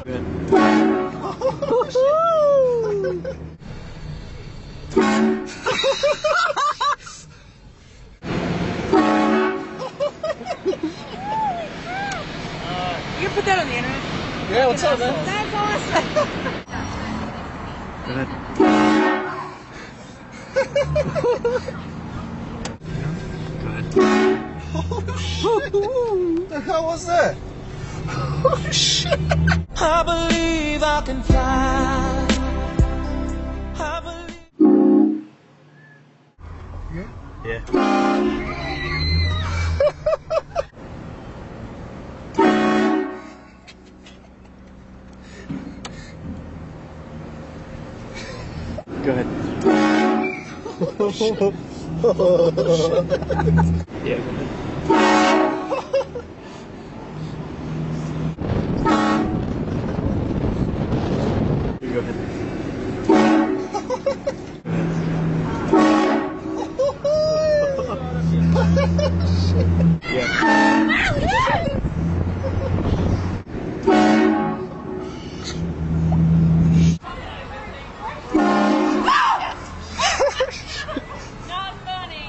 Good. You can put that on the internet. Yeah, what's up, man? That's awesome. Good. Good. What the hell was that? Oh shit! I believe I can fly. I believe. Yeah. Go ahead. Yeah, go ahead. You go ahead. Yeah. Not funny.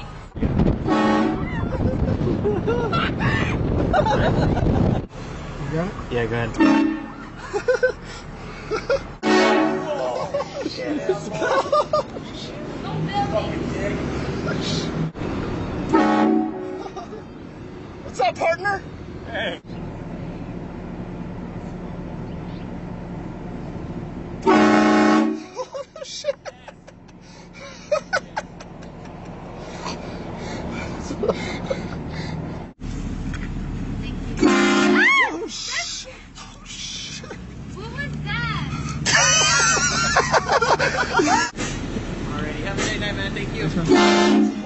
You got it? Yeah, go ahead. What's up, partner? Hey. Oh shit! Oh shit! Oh shit! What was that? Alrighty, have a great night, man. Thank you.